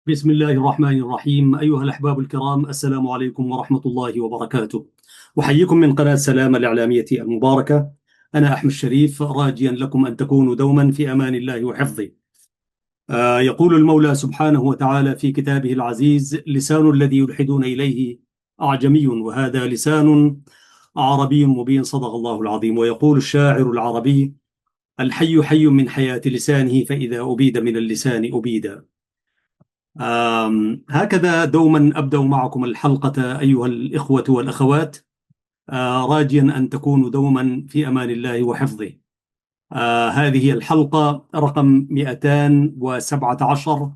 بسم الله الرحمن الرحيم. أيها الأحباب الكرام، السلام عليكم ورحمة الله وبركاته. أحييكم من قناة سلامة الإعلامية المباركة. أنا أحمد الشريف، راجيا لكم أن تكونوا دوما في أمان الله وحفظه. يقول المولى سبحانه وتعالى في كتابه العزيز: لسان الذي يلحدون إليه أعجمي وهذا لسان عربي مبين. صدق الله العظيم. ويقول الشاعر العربي: الحي حي من حياة لسانه، فإذا أبيد من اللسان أبيد. هكذا دوما أبدأ معكم الحلقة أيها الإخوة والأخوات، راجيا أن تكونوا دوما في أمان الله وحفظه. هذه الحلقة رقم 217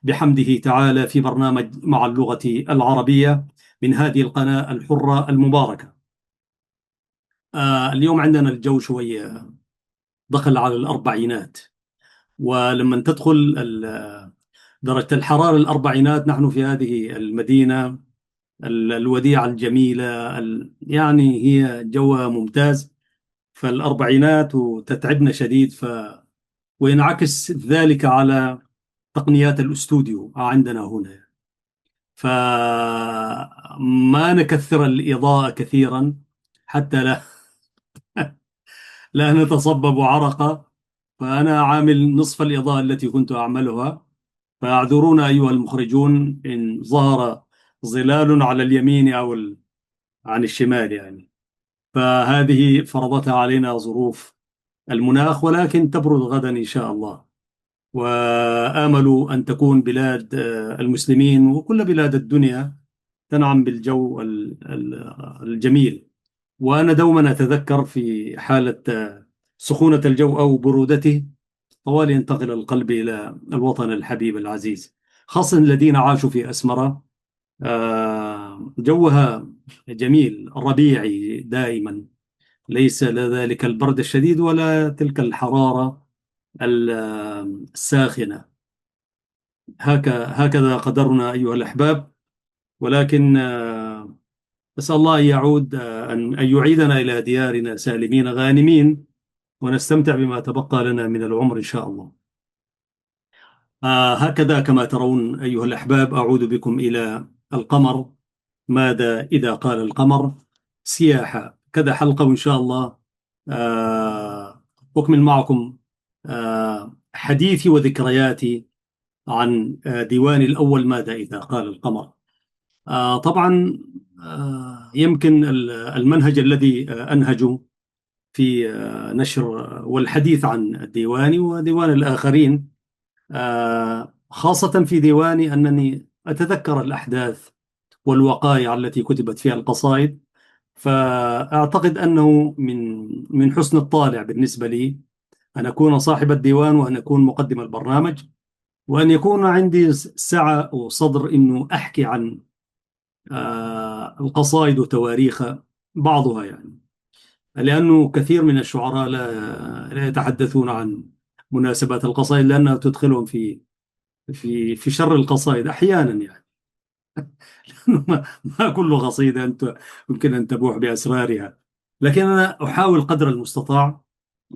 بحمده تعالى في برنامج مع اللغة العربية من هذه القناة الحرة المباركة. اليوم عندنا الجو شوية دخل على الأربعينات، ولما تدخل درجة الحرارة الأربعينات نحن في هذه المدينة الوديعة الجميلة، يعني هي جوها ممتاز، فالأربعينات وتتعبنا شديد. وينعكس ذلك على تقنيات الأستوديو عندنا هنا، فما نكثر الإضاءة كثيرا حتى لا نتصبب عرقا. فأنا عامل نصف الإضاءة التي كنت أعملها، فاعذرونا أيها المخرجون إن ظهر ظلال على اليمين أو عن الشمال يعني. فهذه فرضتها علينا ظروف المناخ، ولكن تبرد غدا إن شاء الله. وآمل أن تكون بلاد المسلمين وكل بلاد الدنيا تنعم بالجو الجميل. وأنا دوما أتذكر في حالة سخونة الجو أو برودته طوال ينتقل القلب إلى الوطن الحبيب العزيز، خاصة الذين عاشوا في أسمرة. جوها جميل ربيعي دائما، ليس ذلك البرد الشديد ولا تلك الحرارة الساخنة. هكذا قدرنا أيها الأحباب. ولكن أسأل الله أن يعود أن يعيدنا إلى ديارنا سالمين غانمين، ونستمتع بما تبقى لنا من العمر إن شاء الله. هكذا كما ترون أيها الأحباب، أعود بكم إلى القمر. ماذا إذا قال القمر؟ سياحة، كذا حلقة وإن شاء الله أكمل معكم حديثي وذكرياتي عن ديواني الأول ماذا إذا قال القمر. طبعا يمكن المنهج الذي أنهجه في نشر والحديث عن ديواني وديوان الآخرين، خاصة في ديواني أنني أتذكر الأحداث والوقائع التي كتبت فيها القصائد. فأعتقد أنه من حسن الطالع بالنسبة لي أن أكون صاحب الديوان، وأن أكون مقدم البرنامج، وأن يكون عندي سعة وصدر أنه أحكي عن القصائد وتواريخ بعضها يعني. لأنه كثير من الشعراء لا يتحدثون عن مناسبات القصائد، لأنها تدخلهم في شر القصائد أحيانا يعني. ما كل قصيدة أنت يمكن أن تبوح بأسرارها، لكن أنا أحاول قدر المستطاع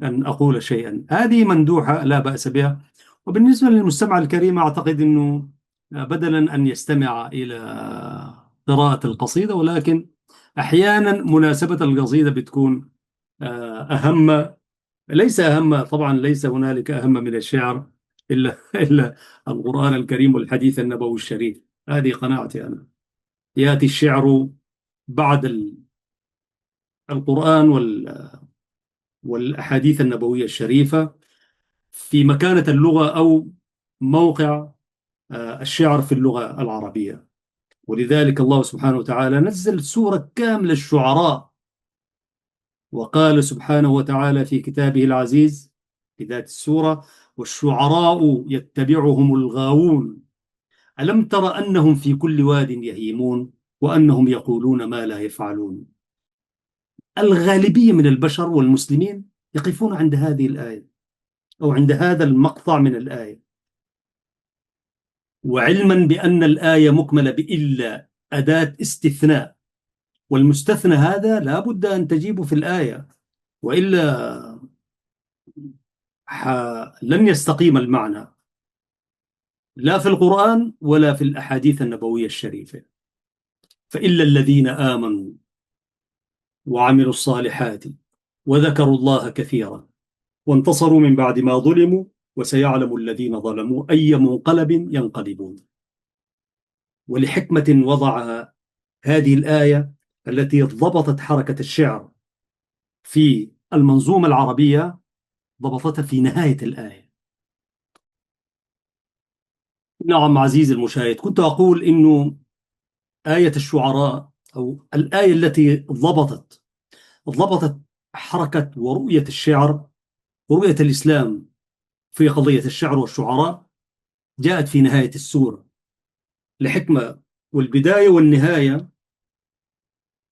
أن أقول شيئا. هذه مندوحة لا بأس بها. وبالنسبة للمستمع الكريم، أعتقد أنه بدلا أن يستمع إلى قراءة القصيدة، ولكن أحيانا مناسبة القصيدة بتكون أهم. ليس أهم طبعا، ليس هنالك أهم من الشعر إلا القرآن الكريم والحديث النبوي الشريف. هذه قناعتي أنا. يأتي الشعر بعد القرآن والأحاديث النبوية الشريفة في مكانة اللغة أو موقع الشعر في اللغة العربية. ولذلك الله سبحانه وتعالى نزل سورة كاملة الشعراء، وقال سبحانه وتعالى في كتابه العزيز في ذات السورة: والشعراء يتبعهم الغاوون ألم تر أنهم في كل واد يهيمون وأنهم يقولون ما لا يفعلون. الغالبية من البشر والمسلمين يقفون عند هذه الآية أو عند هذا المقطع من الآية، وعلما بأن الآية مكملة بإلا أداة استثناء، والمستثنى هذا لا بد أن تجيبه في الآية، وإلا لن يستقيم المعنى. لا في القرآن ولا في الأحاديث النبوية الشريفة. فإلا الذين آمنوا وعملوا الصالحات وذكروا الله كثيرا وانتصروا من بعد ما ظلموا وسيعلم الذين ظلموا أي منقلب ينقلبون. ولحكمة وضعها هذه الآية التي ضبطت حركة الشعر في المنظومة العربية، ضبطتها في نهاية الآية. نعم عزيزي المشاهد، كنت أقول إنه آية الشعراء أو الآية التي ضبطت حركة ورؤية الشعر ورؤية الإسلام في قضية الشعر والشعراء، جاءت في نهاية السورة لحكمة. والبداية والنهاية،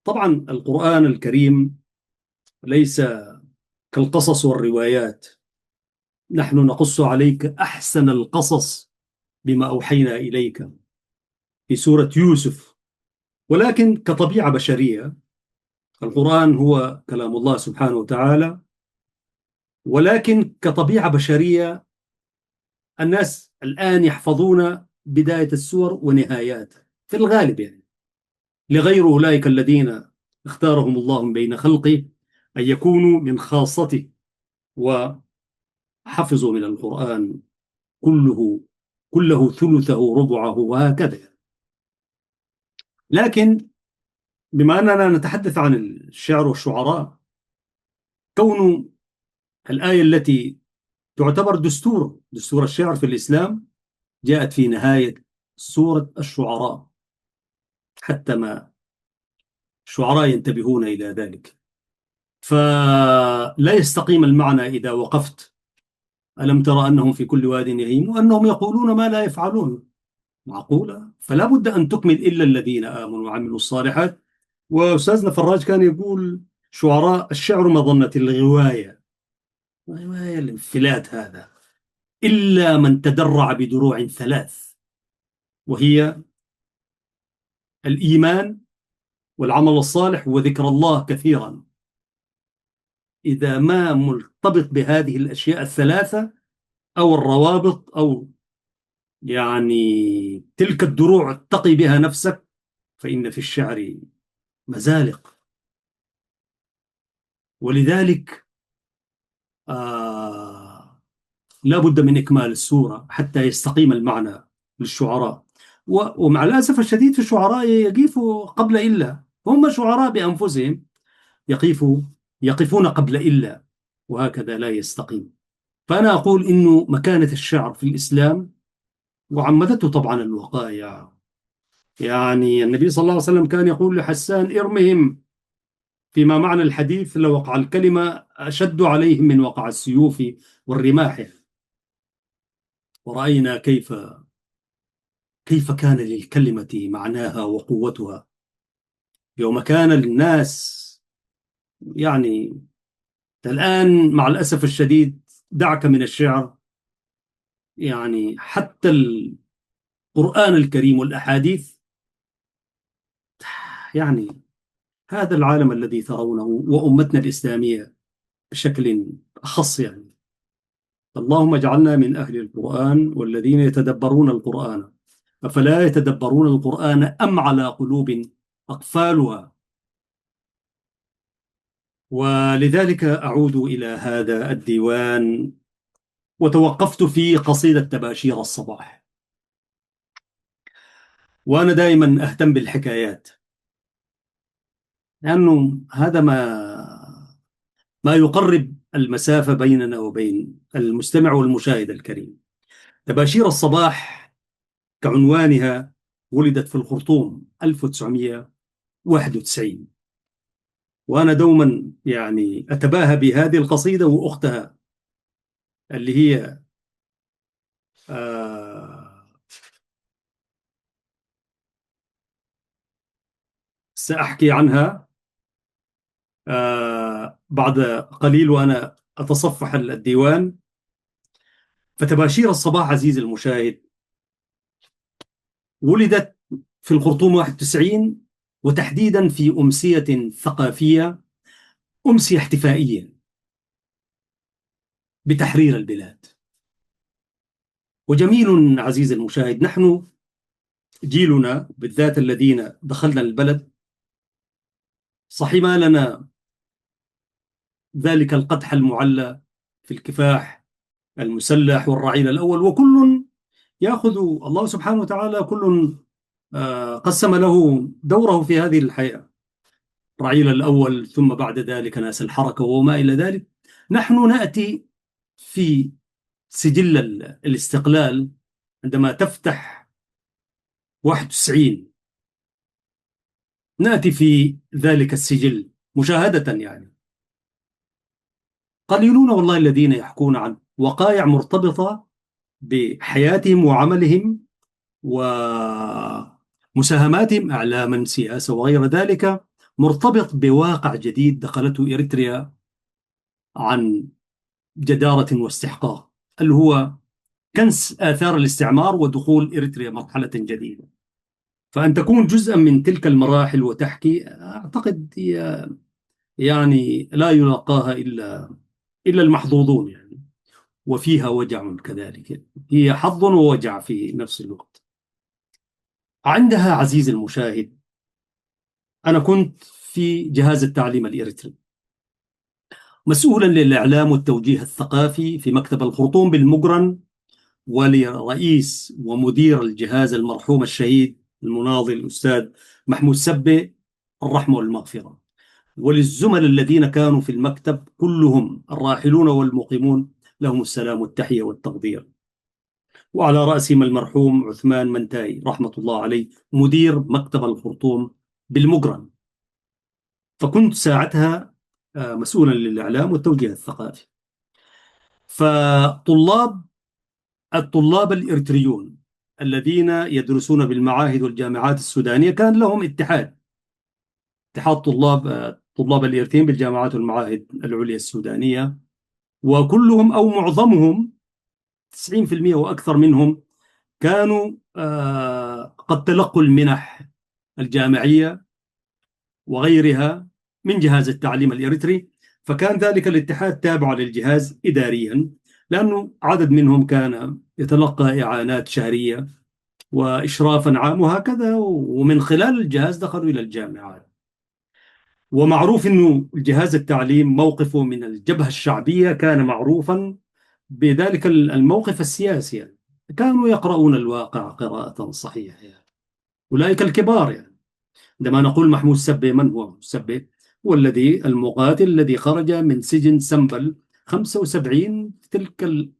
طبعا القرآن الكريم ليس كالقصص والروايات، نحن نقص عليك أحسن القصص بما أوحينا إليك في سورة يوسف. ولكن كطبيعة بشرية، القرآن هو كلام الله سبحانه وتعالى، ولكن كطبيعة بشرية الناس الآن يحفظون بداية السور ونهايات في الغالب، يعني لغير أولئك الذين اختارهم الله من بين خلقه أن يكونوا من خاصته وحفظوا من القرآن كله ثلثه ربعه وهكذا. لكن بما أننا نتحدث عن الشعر والشعراء، كون الآية التي تعتبر دستور الشعر في الإسلام جاءت في نهاية سورة الشعراء، حتى ما الشعراء ينتبهون إلى ذلك. فلا يستقيم المعنى إذا وقفت ألم ترى أنهم في كل واد يهيمون وأنهم يقولون ما لا يفعلون. معقولة؟ فلا بد أن تكمل إلا الذين آمنوا وعملوا الصالحات. وأستاذنا فراج كان يقول شعراء الشعر مظنة الغواية، غواية الانفلات هذا، إلا من تدرع بدروع ثلاث، وهي الإيمان والعمل الصالح وذكر الله كثيرا. إذا ما مرتبط بهذه الأشياء الثلاثة أو الروابط أو يعني تلك الدروع تقي بها نفسك، فإن في الشعر مزالق. ولذلك لا بد من إكمال السورة حتى يستقيم المعنى للشعراء. ومع الأسف الشديد في الشعراء يقفوا قبل إلا، هم شعراء بأنفسهم يقفون قبل إلا، وهكذا لا يستقيم. فأنا أقول إنه مكانة الشعر في الإسلام وعمدته طبعا الوقائع. يعني النبي صلى الله عليه وسلم كان يقول لحسان ارمهم، فيما معنى الحديث لو وقع الكلمة أشد عليهم من وقع السيوف والرماح. ورأينا كيف كان للكلمة معناها وقوتها يوم كان الناس، يعني الآن مع الأسف الشديد دعك من الشعر، يعني حتى القرآن الكريم والأحاديث، يعني هذا العالم الذي ترونه وأمتنا الإسلامية بشكل أخص، يعني اللهم اجعلنا من أهل القرآن والذين يتدبرون القرآن، أفلا يتدبرون القرآن أم على قلوب أقفالها. ولذلك أعود إلى هذا الديوان، وتوقفت في قصيدة تباشير الصباح. وأنا دائما أهتم بالحكايات، لأنه هذا ما يقرب المسافة بيننا وبين المستمع والمشاهد الكريم. تباشير الصباح كعنوانها ولدت في الخرطوم 1991، وأنا دوما يعني أتباهى بهذه القصيدة وأختها اللي هي آه سأحكي عنها بعد قليل وأنا أتصفح الديوان. فتباشير الصباح عزيزي المشاهد ولدت في الخرطوم 91، وتحديدا في أمسية ثقافية، أمسية احتفائية بتحرير البلاد. وجميل عزيزي المشاهد، نحن جيلنا بالذات الذين دخلنا البلد، صحي ما لنا ذلك القدح المعلى في الكفاح المسلح والرعيل الأول، وكل يأخذ الله سبحانه وتعالى، كل قسم له دوره في هذه الحياة. رعيل الأول، ثم بعد ذلك ناس الحركة وما إلى ذلك. نحن نأتي في سجل الاستقلال عندما تفتح 91، نأتي في ذلك السجل مشاهدة، يعني قليلون والله الذين يحكون عن وقائع مرتبطة بحياتهم وعملهم ومساهماتهم إعلاما، سياسة وغير ذلك، مرتبط بواقع جديد دخلته إريتريا عن جدارة واستحقاق، اللي هو كنس آثار الاستعمار ودخول إريتريا مرحلة جديدة. فأن تكون جزءا من تلك المراحل وتحكي، أعتقد هي يعني لا يلاقاها إلا المحظوظون يعني. وفيها وجع كذلك، هي حظ ووجع في نفس الوقت. عندها عزيزي المشاهد، أنا كنت في جهاز التعليم الإريتري مسؤولا للإعلام والتوجيه الثقافي في مكتب الخرطوم بالمقرن، ولرئيس ومدير الجهاز المرحوم الشهيد المناضل الأستاذ محمود سبة، الرحمة والمغفرة، وللزملاء الذين كانوا في المكتب كلهم الراحلون والمقيمون، لهم السلام والتحية والتقدير. وعلى رأسهم المرحوم عثمان منتاي رحمة الله عليه، مدير مكتب الخرطوم بالمقرن. فكنت ساعتها مسؤولا للإعلام والتوجيه الثقافي. الطلاب الإريتريون الذين يدرسون بالمعاهد والجامعات السودانية كان لهم اتحاد طلاب الإريتريين بالجامعات والمعاهد العليا السودانية، وكلهم أو معظمهم 90% وأكثر منهم كانوا قد تلقوا المنح الجامعية وغيرها من جهاز التعليم الإريتري. فكان ذلك الاتحاد تابع للجهاز إداريا، لأنه عدد منهم كان يتلقى إعانات شهرية وإشرافا عام وهكذا، ومن خلال الجهاز دخلوا إلى الجامعات. ومعروف أنه جهاز التعليم موقفه من الجبهة الشعبية كان معروفا بذلك الموقف السياسي، يعني كانوا يقرؤون الواقع قراءة صحيحة، يعني أولئك الكبار. يعني عندما نقول محمود سبة، من هو محمود سبة؟ هو المقاتل الذي خرج من سجن سنبل 75 في تلك ال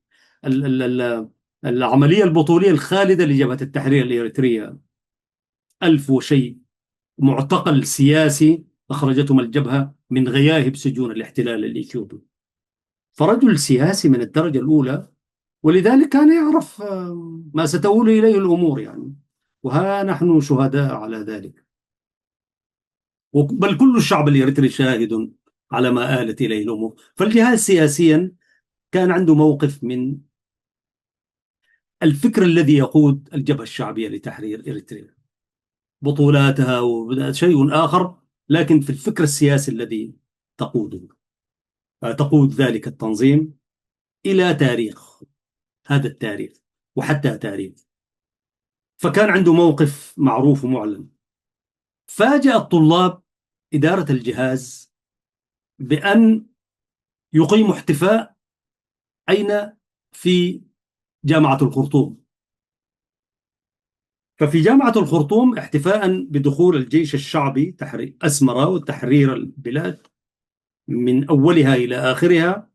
ال ال العملية البطولية الخالدة لجبهة التحرير الإريترية. 1000 وشيء معتقل سياسي أخرجتهم الجبهة من غياهب سجون الاحتلال الإثيوبي. فرجل سياسي من الدرجة الأولى، ولذلك كان يعرف ما ستؤول إليه الأمور يعني. وها نحن شهداء على ذلك، بل كل الشعب الإريتري شاهد على ما آلت إليه الأمور. فالجهاز سياسيا كان عنده موقف من الفكر الذي يقود الجبهة الشعبية لتحرير إريتريا، بطولاتها وشيء آخر، لكن في الفكر السياسي الذي تقود ذلك التنظيم إلى تاريخ، هذا التاريخ وحتى تاريخ. فكان عنده موقف معروف ومعلن. فاجأ الطلاب إدارة الجهاز بأن يقيموا احتفاء أين؟ في جامعة الخرطوم. ففي جامعة الخرطوم احتفاء بدخول الجيش الشعبي تحرير أسمرة وتحرير البلاد من أولها إلى آخرها،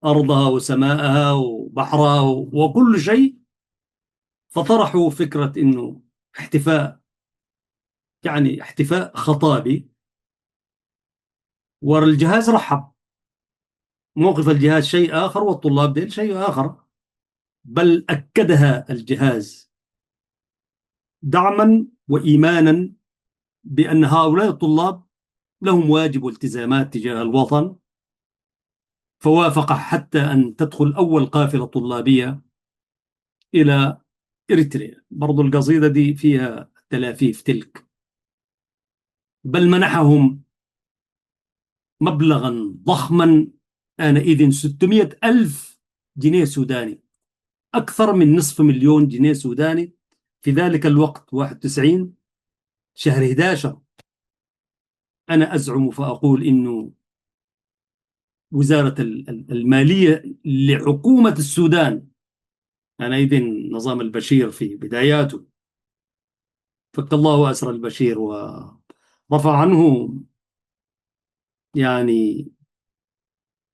أرضها وسماءها وبحرها وكل شيء. فطرحوا فكرة إنه احتفاء، يعني احتفاء خطابي، والجهاز رحب. موقف الجهاز شيء آخر والطلاب ديل شيء آخر، بل أكدها الجهاز دعما وإيمانا بأن هؤلاء الطلاب لهم واجب والتزامات تجاه الوطن. فوافق حتى أن تدخل أول قافلة طلابية إلى إريتريا. برضو القصيدة دي فيها تلافيف تلك. بل منحهم مبلغا ضخما آنئذ، 600 ألف جنيه سوداني، أكثر من نصف مليون جنيه سوداني في ذلك الوقت 91 شهر 11. أنا أزعم فأقول إنه وزارة المالية لحكومة السودان حينئذ، نظام البشير في بداياته، فك الله أسر البشير ورفع عنه يعني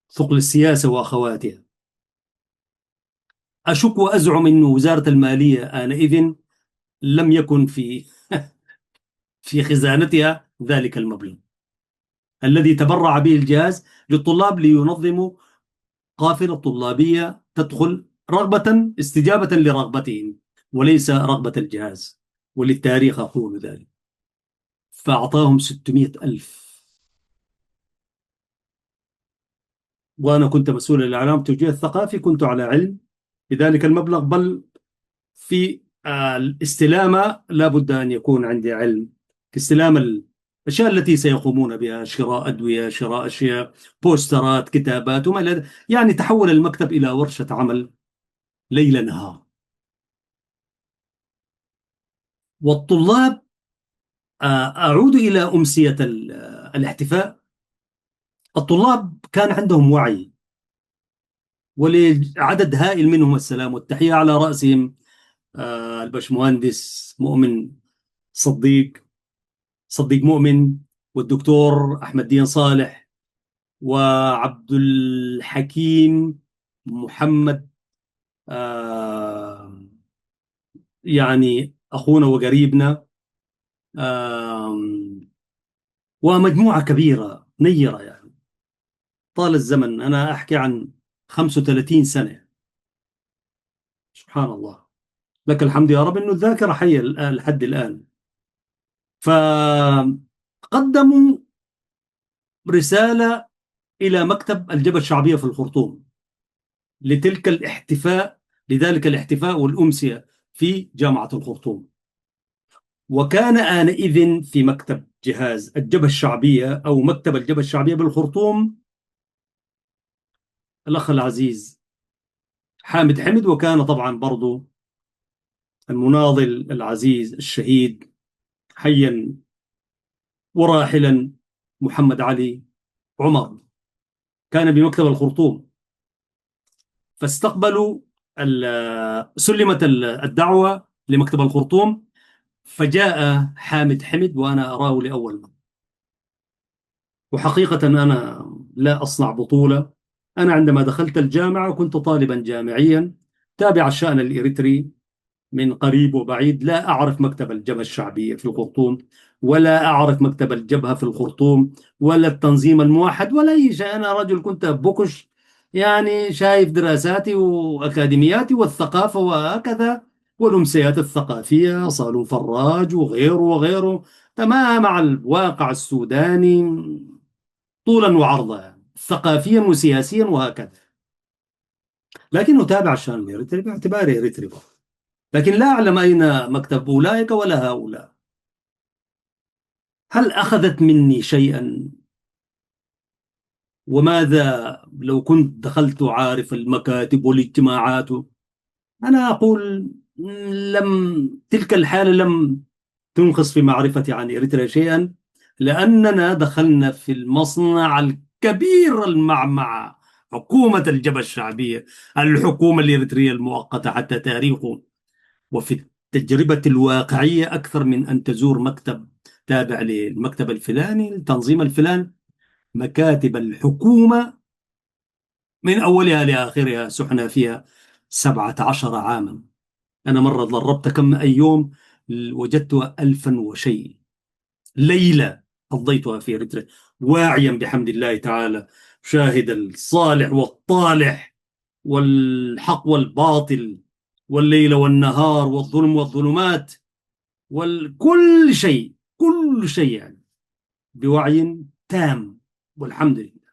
ثقل السياسة وأخواتها. أشك وأزعم أن وزارة المالية آنئذ لم يكن في خزانتها ذلك المبلغ الذي تبرع به الجهاز للطلاب لينظموا قافلة طلابية تدخل رغبة استجابة لرغبتهم وليس رغبة الجهاز، وللتاريخ أقول ذلك. فأعطاهم 600 ألف، وأنا كنت مسؤول الإعلام والتوجيه الثقافي، كنت على علم بذلك المبلغ، بل في الاستلامة لا بد أن يكون عندي علم في استلام الأشياء التي سيقومون بها، شراء أدوية، شراء أشياء، بوسترات، كتابات وما إلى ذلك. يعني تحول المكتب إلى ورشة عمل ليل نهار. والطلاب، أعود إلى أمسية الاحتفاء. الطلاب كان عندهم وعي، ولعدد هائل منهم السلام والتحية، على رأسهم البشمهندس مؤمن صديق، صديق مؤمن، والدكتور أحمد دين صالح، وعبد الحكيم محمد، آه، يعني أخونا وقريبنا، آه، ومجموعة كبيرة نيرة يعني. طال الزمن، أنا أحكي عن 35 سنة. سبحان الله، لك الحمد يا رب إنه الذاكرة حية الآن لحد الآن. فقدموا رسالة إلى مكتب الجبهة الشعبية في الخرطوم لتلك الاحتفاء لذلك الاحتفاء والأمسية في جامعة الخرطوم. وكان آنئذ في مكتب جهاز الجبهة الشعبية أو مكتب الجبهة الشعبية بالخرطوم الأخ العزيز حامد حمد، وكان طبعا برضو المناضل العزيز الشهيد حيا وراحلا محمد علي عمر، كان بمكتب الخرطوم. فاستقبلوا سلمت الدعوة لمكتب الخرطوم، فجاء حامد حمد وأنا أراه لأول مرة. وحقيقة أنا لا أصنع بطولة. أنا عندما دخلت الجامعة كنت طالبا جامعيا تابع الشأن الإريتري من قريب وبعيد، لا أعرف مكتب الجبهة الشعبية في الخرطوم، ولا أعرف مكتب الجبهة في الخرطوم، ولا التنظيم الموحد، ولا أي شيء. أنا رجل كنت بوكش، يعني شايف دراساتي وأكاديمياتي والثقافة وهكذا، والأمسيات الثقافية صالون فراج وغيره وغيره، تمام مع الواقع السوداني طولا وعرضا، يعني ثقافيا وسياسيا وهكذا. لكنه تابع الشأن الإريتري باعتباره إريتري، لكن لا أعلم أين مكتب أولئك ولا هؤلاء. هل أخذت مني شيئا؟ وماذا لو كنت دخلت عارف المكاتب والاجتماعات؟ أنا أقول تلك الحالة لم تنقص في معرفتي عن إريتريا شيئا، لأننا دخلنا في المصنع الكبير المعمعة، حكومة الجبهة الشعبية، الحكومة الإريترية المؤقتة حتى تاريخه. وفي التجربة الواقعية أكثر من أن تزور مكتب تابع للمكتب الفلاني التنظيم الفلاني، مكاتب الحكومة من أولها لآخرها سحنا فيها 17 عاما. أنا مرة ضربت كم أي يوم وجدتها 1000 وشيء ليلة قضيتها في إريتريا، واعيا بحمد الله تعالى، شاهد الصالح والطالح والحق والباطل والليل والنهار والظلم والظلمات وكل شيء، كل شيء يعني بوعي تام والحمد لله.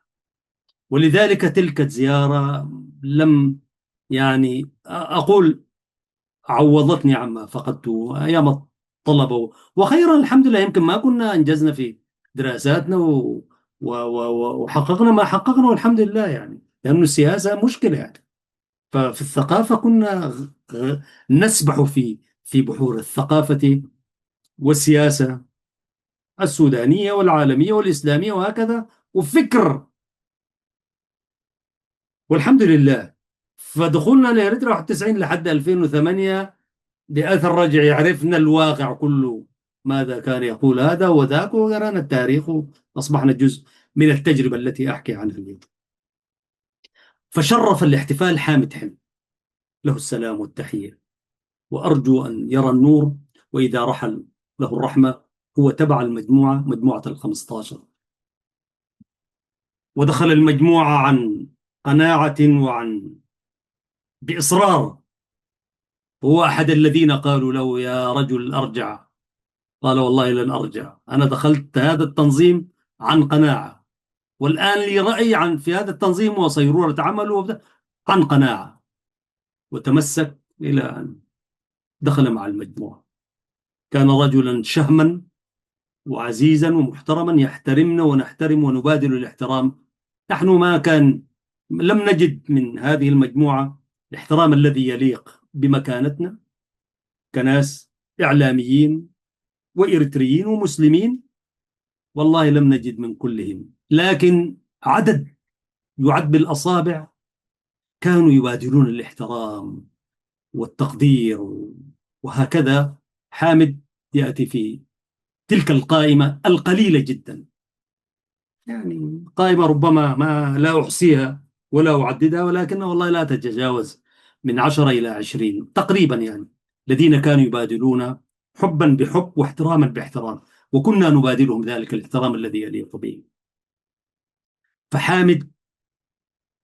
ولذلك تلك الزيارة لم يعني أقول عوضتني عما فقدته أيام الطلبة، وخيرا الحمد لله. يمكن ما كنا أنجزنا في دراساتنا وحققنا ما حققنا والحمد لله، يعني لأن السياسة مشكلة يعني. ففي الثقافة كنا نسبح في بحور الثقافة والسياسة السودانية والعالمية والإسلامية وهكذا، وفكر. والحمد لله، فدخولنا لإريتريا 91 لحد 2008 بأثر رجعي عرفنا الواقع كله، ماذا كان يقول هذا وذاك، وقرأنا التاريخ وأصبحنا جزء من التجربة التي أحكي عنها اليوم. فشرف الاحتفال حامد حلمي، له السلام والتحية، وأرجو أن يرى النور، وإذا رحل له الرحمة. هو تبع المجموعة، مجموعة ال15، ودخل المجموعة عن قناعة وعن بإصرار. هو أحد الذين قالوا له: يا رجل أرجع. قال: والله لن أرجع، أنا دخلت هذا التنظيم عن قناعة، والآن لي رأي في هذا التنظيم وصيرورة عمله عن قناعة. وتمسك إلى أن دخل مع المجموعة. كان رجلا شهما وعزيزا ومحترما، يحترمنا ونحترم ونبادل الاحترام. نحن لم نجد من هذه المجموعة الاحترام الذي يليق بمكانتنا كناس إعلاميين وإريتريين ومسلمين. والله لم نجد من كلهم، لكن عدد يعد بالأصابع كانوا يبادلون الاحترام والتقدير. وهكذا حامد يأتي في تلك القائمة القليلة جدا، يعني قائمة ربما ما لا أحصيها ولا أعددها، ولكن والله لا تتجاوز من 10 إلى 20 تقريبا، يعني الذين كانوا يبادلون حبا بحب واحتراما باحترام، وكنا نبادلهم ذلك الاحترام الذي يليق به. فحامد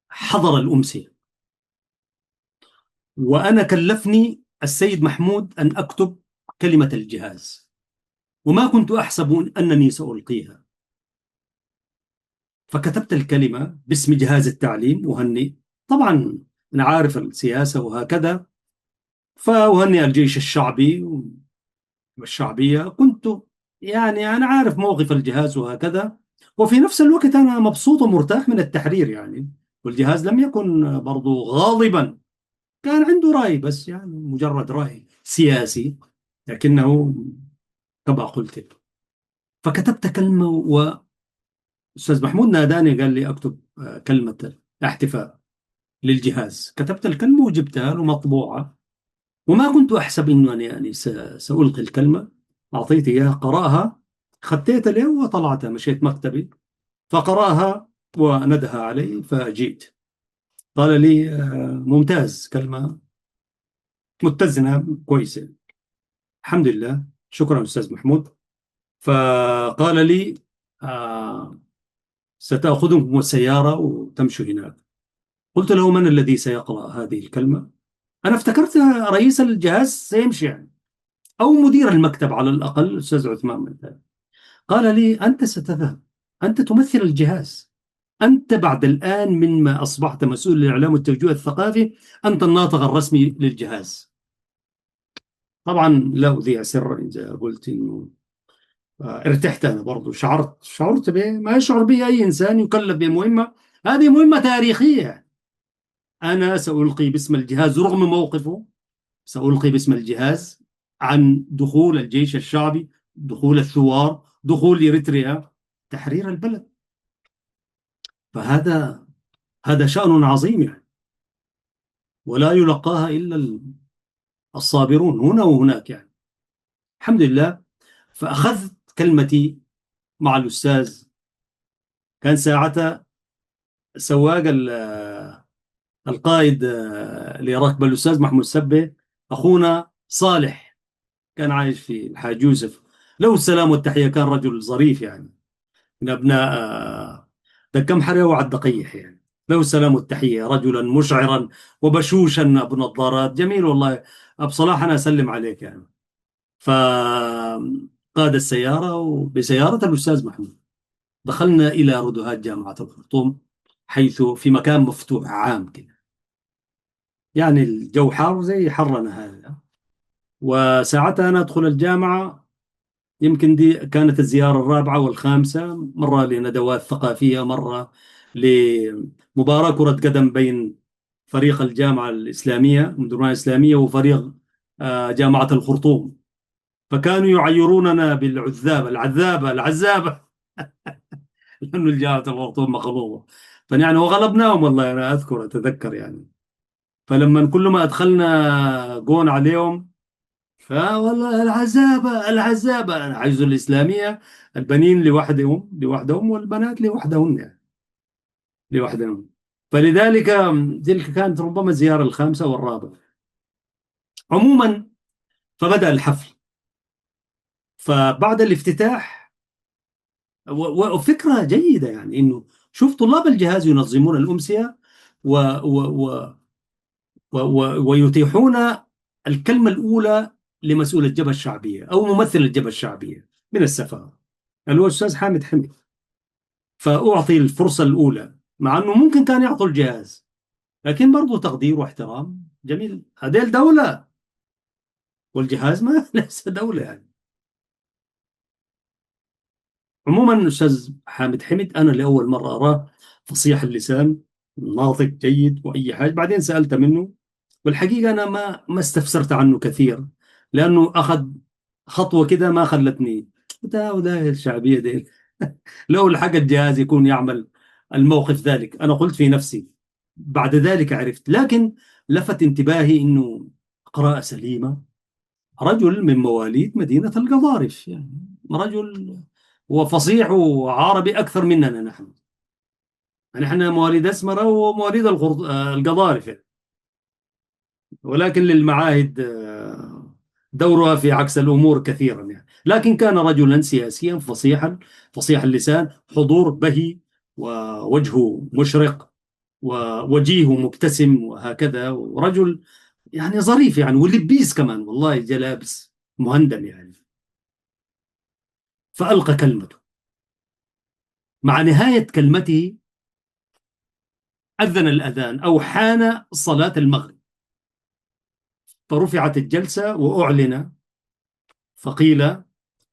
حضر الأمسية، وأنا كلفني السيد محمود أن أكتب كلمة الجهاز، وما كنت أحسب أنني سألقيها. فكتبت الكلمة باسم جهاز التعليم، وهني طبعا أنا عارف السياسة وهكذا، فأهني الجيش الشعبي والشعبية. كنت يعني أنا عارف موقف الجهاز وهكذا، وفي نفس الوقت أنا مبسوط ومرتاح من التحرير يعني. والجهاز لم يكن برضو غاضبا، كان عنده رأي، بس يعني مجرد رأي سياسي، لكنه كما قلت. فكتبت كلمة، وأستاذ محمود ناداني قال لي أكتب كلمة احتفاء للجهاز. كتبت الكلمة وجبتها له مطبوعة، وما كنت أحسب أنه أنا يعني سألقي الكلمة. أعطيته إياها، قرأها، خطيت له وطلعتها، مشيت مكتبي فقرأها وندها علي. فجيت قال لي: ممتاز، كلمة متزنة كويسة. الحمد لله، شكرا أستاذ محمود. فقال لي: آه، ستأخذكم السيارة وتمشوا هناك. قلت له: من الذي سيقرأ هذه الكلمة؟ أنا افتكرت رئيس الجهاز سيمشي يعني، أو مدير المكتب على الأقل، الأستاذ عثمان مثلا. قال لي: أنت ستذهب، أنت تمثل الجهاز، أنت بعد الآن مما أصبحت مسؤول الإعلام والتوجيه الثقافي، أنت الناطق الرسمي للجهاز. طبعا لا أذيع سر إذا قلت إنه ارتحت. أنا برضو شعرت بما يشعر به أي إنسان يكلف بمهمة. هذه مهمة تاريخية. أنا سألقي باسم الجهاز رغم موقفه، سألقي باسم الجهاز عن دخول الجيش الشعبي، دخول الثوار، دخول إريتريا، تحرير البلد. فهذا شأن عظيم يعني، ولا يلقاها إلا الصابرون هنا وهناك يعني. الحمد لله. فأخذت كلمتي مع الأستاذ. كان ساعتها سواق القائد لركب الأستاذ محمود سبه، أخونا صالح، كان عايش في الحاج يوسف، له السلام والتحية. كان رجل ظريف يعني، من أبناء دكم حرية وعدقيح يعني. له السلام والتحية، رجلا مشعرا وبشوشا أبو نظارات، جميل والله. بصراحة أنا أسلم عليك يعني. فقاد السيارة، وبسيارة الأستاذ محمود دخلنا إلى ردهات جامعة الخرطوم، حيث في مكان مفتوح عام كده، يعني الجو حار زي حرنا هذا. وساعتها أنا أدخل الجامعة، يمكن دي كانت الزيارة الرابعة والخامسة، مرة لندوات ثقافية، مرة لمباراة كرة قدم بين فريق الجامعة الإسلامية المدرسة الإسلامية، وفريق جامعة الخرطوم. فكانوا يعيروننا بالعذابة، العذابة، العذابة. لأنه الجامعة الخرطوم مخلوطة. فيعني وغلبناهم والله، أنا أذكر أتذكر يعني. فلما كل ما أدخلنا جون عليهم، فوالله العذابة، العذابة. العجز الإسلامية، البنين لوحدهم والبنات لوحدهن يعني، لوحدهم. فلذلك تلك كانت ربما الزيارة الخامسة والرابعة عموما. فبدأ الحفل. فبعد الافتتاح، وفكرة جيدة يعني، إنه شوف طلاب الجهاز ينظمون الأمسية و و و ويتيحون الكلمة الأولى لمسؤول الجبهة الشعبية أو ممثل الجبهة الشعبية من السفارة، اللي هو الأستاذ حامد حميد. فأعطي الفرصة الأولى، مع أنه ممكن كان يعطوا الجهاز، لكن برضو تقدير واحترام جميل. هذه الدولة والجهاز ما ليس دولة يعني. عموما أستاذ حامد حميد أنا لأول مرة أراه فصيح اللسان، ناطق جيد وأي حاجة. بعدين سألت منه، والحقيقة أنا ما استفسرت عنه كثير، لأنه أخذ خطوة كده ما خلتني. وده الشعبية دي. لو لحق الجهاز يكون يعمل الموقف ذلك. أنا قلت في نفسي، بعد ذلك عرفت. لكن لفت انتباهي أنه قراءة سليمة، رجل من مواليد مدينة القضارف يعني، رجل وفصيح وعربي أكثر مننا نحن. نحن مواليد أسمرة ومواليد القضارف يعني. ولكن للمعاهد دورها في عكس الأمور كثيرا يعني. لكن كان رجلا سياسيا فصيحا، فصيح اللسان، حضور بهي، ووجهه مشرق، ووجيه مبتسم وهكذا، ورجل يعني ظريف يعني، ولبيس كمان والله، جلابس مهندم يعني. فألقى كلمته. مع نهاية كلمته أذن الأذان أو حان صلاة المغرب. فرفعت الجلسة وأعلن، فقيل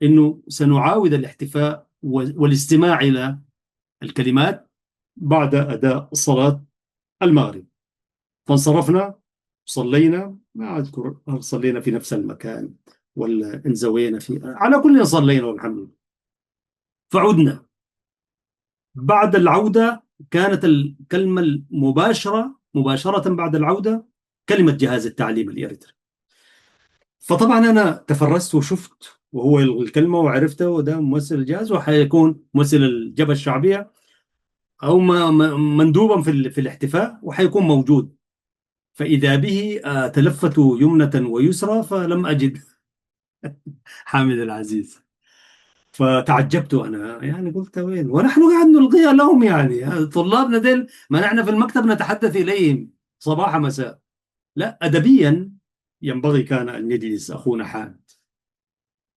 إنه سنعاود الاحتفاء والاستماع إلى الكلمات بعد أداء صلاة المغرب. فانصرفنا، صلينا، ما أذكر هل صلينا في نفس المكان ولا انزوينا في، على كل صلينا والحمد لله. فعدنا. بعد العودة كانت الكلمة المباشرة مباشرة بعد العودة كلمة جهاز التعليم الإريتري. فطبعا أنا تفرست وشفت وهو الكلمة وعرفته، وده ممثل الجهاز وحيكون ممثل الجبهة الشعبية أو مندوبا في الاحتفاء وحيكون موجود. فإذا به تلفت يمنة ويسرى فلم أجد حامد العزيز. فتعجبت أنا يعني، قلت وين ونحن قاعد نلقيها لهم يعني، طلابنا ديل ما نحن في المكتب نتحدث إليهم صباح مساء. لا، أدبيا ينبغي كان أن يجلس أخونا حامد.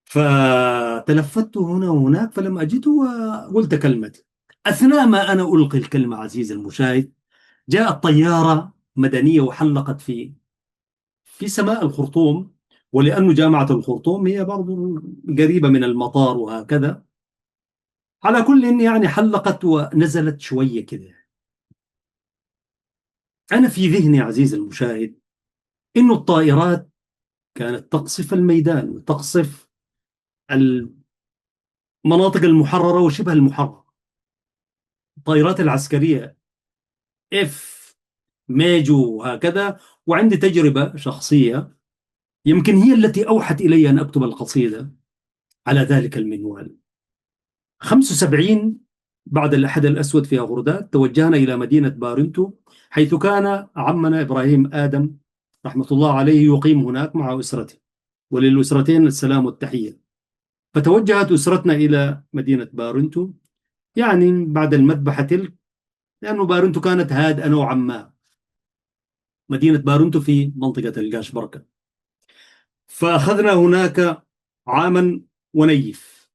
فتلفت هنا وهناك فلم أجده، وقلت كلمتي. أثناء ما أنا ألقي الكلمة عزيزي المشاهد، جاءت طيارة مدنية وحلقت في سماء الخرطوم. ولأنه جامعة الخرطوم هي برضو قريبة من المطار وهكذا، على كل إن يعني حلقت ونزلت شوية كده. أنا في ذهني عزيزي المشاهد إنه الطائرات كانت تقصف الميدان وتقصف المناطق المحررة وشبه المحررة. الطائرات العسكرية اف ميجو وهكذا. وعندي تجربة شخصية يمكن هي التي أوحت إلي أن أكتب القصيدة على ذلك المنوال. 75 بعد الأحد الأسود في أغرداد توجهنا إلى مدينة بارنتو، حيث كان عمنا إبراهيم آدم رحمة الله عليه يقيم هناك مع أسرته، وللأسرتين السلام والتحية. فتوجهت أسرتنا إلى مدينة بارنتو يعني بعد المذبحة تلك، لأنه بارنتو كانت هادئة نوعا ما، مدينة بارنتو في منطقة القاش بركة. فأخذنا هناك عاما ونيف.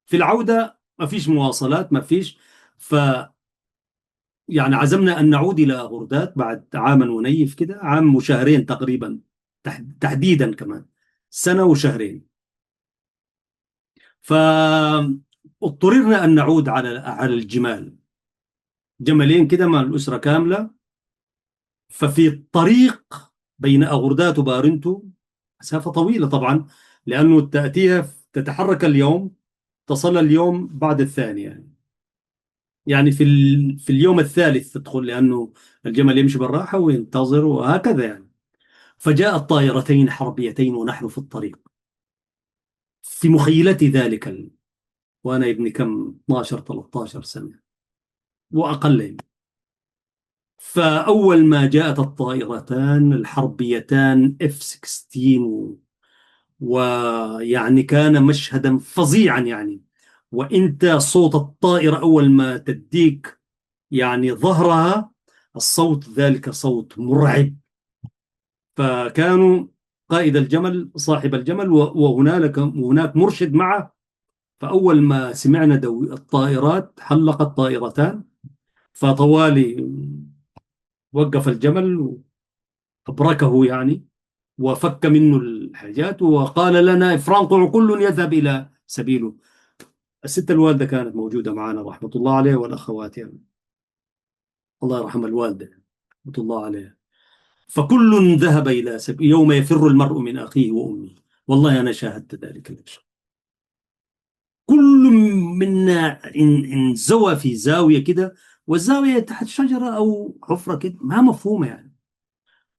في العودة ما فيش مواصلات، ما فيش. ف يعني عزمنا أن نعود إلى غردات بعد عاما ونيف كده، عام وشهرين تقريبا، تحديدا كمان سنة وشهرين. فاضطررنا أن نعود على الجمال، جملين كده مع الأسرة كاملة. ففي الطريق بين أغردات وبارنتو، مسافة طويلة طبعا، لأنه تأتيها تتحرك اليوم، تصل اليوم بعد الثاني يعني في اليوم الثالث تدخل، لأنه الجمل يمشي بالراحة وينتظر وهكذا يعني. فجاءت طائرتين حربيتين ونحن في الطريق، في مخيلتي ذلك وأنا ابن كم 12 13 سنة وأقل يعني. فأول ما جاءت الطائرتان الحربيتان F-16، ويعني كان مشهدا فظيعا يعني. وانت صوت الطائرة اول ما تديك يعني ظهرها، الصوت ذلك صوت مرعب. فكانوا قائد الجمل صاحب الجمل وهناك مرشد معه. فأول ما سمعنا الطائرات حلقت طائرتان، فطوالي وقف الجمل وأبركه يعني، وفك منه الحاجات وقال لنا افرنقوا كل يذهب إلى سبيله. الست الوالدة كانت موجودة معنا رحمة الله عليها، والأخوات يعني، الله يرحم الوالدة رحمة الله عليها. فكل ذهب إلى سبيل، يوم يفر المرء من أخيه وأمه. والله أنا شاهدت ذلك المشهد. كل منا انزوى في زاوية كده، والزاوية تحت شجرة أو حفرة كده ما مفهومة يعني.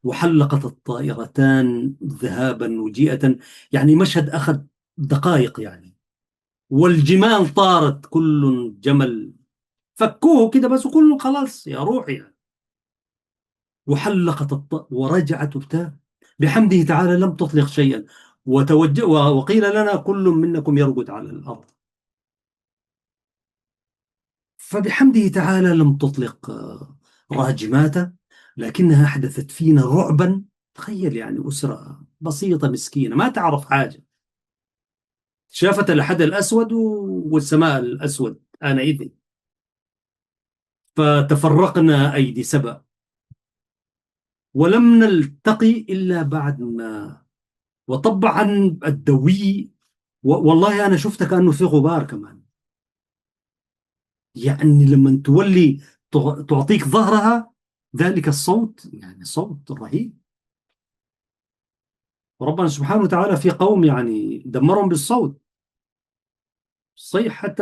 وحلقت الطائرتان ذهابا وجيئة، يعني مشهد أخذ دقائق يعني. والجمال طارت، كل جمل فكوه كده بس، وكله خلاص يا روحي يعني. وحلقت ورجعت وبتاع، بحمده تعالى لم تطلق شيئا. وقيل لنا كل منكم يرقد على الأرض. فبحمده تعالى لم تطلق راجماتا، لكنها أحدثت فينا رعبا. تخيل يعني أسرة بسيطة مسكينة ما تعرف حاجة، شافت الأحد الأسود والسماء الأسود آنئذ. فتفرقنا أيدي سبأ، ولم نلتقي إلا بعد ما. وطبعا الدوي، والله أنا شفت كأنه في غبار كمان، يعني لما تولي تعطيك ظهرها ذلك الصوت، يعني صوت رهيب. وربنا سبحانه وتعالى في قوم يعني دمرهم بالصوت، صيحة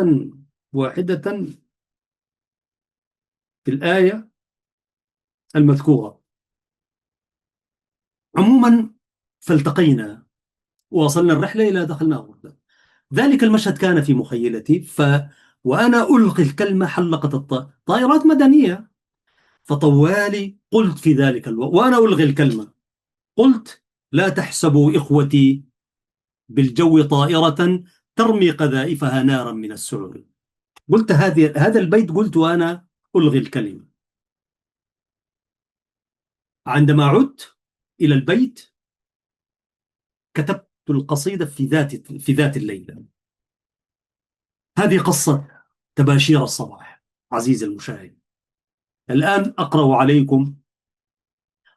واحدة في الآية المذكورة. عموما فالتقينا، ووصلنا الرحلة إلى دخلنا غردة. ذلك المشهد كان في مخيلتي. وأنا ألقي الكلمة حلقت طائرات مدنية. فطوالي قلت في ذلك وأنا ألغي الكلمة، قلت: لا تحسبوا إخوتي بالجو طائرة ترمي قذائفها نارا من السعر. قلت هذا البيت، قلت وأنا ألغي الكلمة. عندما عدت إلى البيت كتبت القصيدة في ذات الليلة. هذه قصة تباشير الصباح عزيزي المشاهد. الآن أقرأ عليكم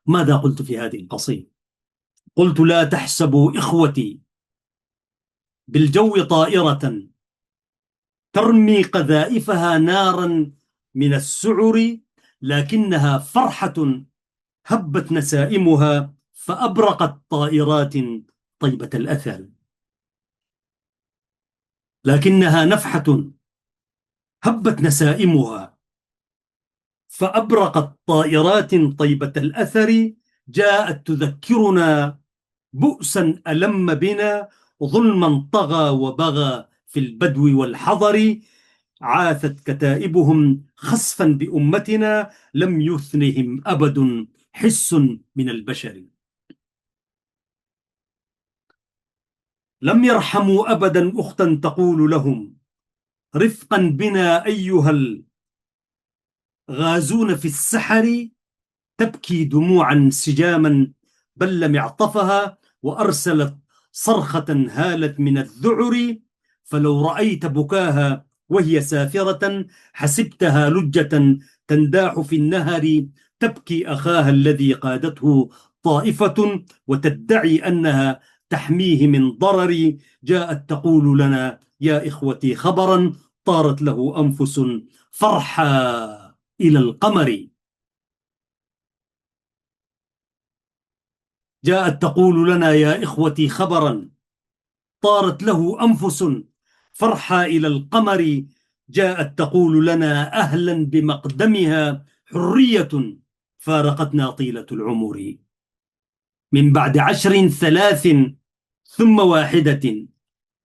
ماذا قلت في هذه القصيدة. قلت: لا تحسبوا إخوتي بالجو طائرة ترمي قذائفها نارا من السعر، لكنها فرحة هبت نسائمها فأبرقت طائرات طيبة الأثر. لكنها نفحة هبت نسائمها فأبرقت طائرات طيبة الأثر، جاءت تذكرنا بؤسا ألم بنا، ظلما طغى وبغى في البدو والحضر. عاثت كتائبهم خسفا بأمتنا، لم يثنهم أبد حس من البشر. لم يرحموا أبدا أختا تقول لهم: رفقا بنا أيها الغازون في السحر. تبكي دموعا سجاما بل معطفها، وأرسلت صرخة هالت من الذعر. فلو رأيت بكاها وهي سافرة حسبتها لجة تنداح في النهر. تبكي أخاها الذي قادته طائفة وتدعي أنها تحميه من ضرر. جاءت تقول لنا يا إخوتي خبرا، طارت له أنفس، فرحا، إلى القمر. جاءت تقول لنا يا إخوتي خبرا طارت له أنفس فرحى إلى القمر. جاءت تقول لنا أهلا بمقدمها حرية فارقتنا طيلة العمر. من بعد 3 ثم واحدة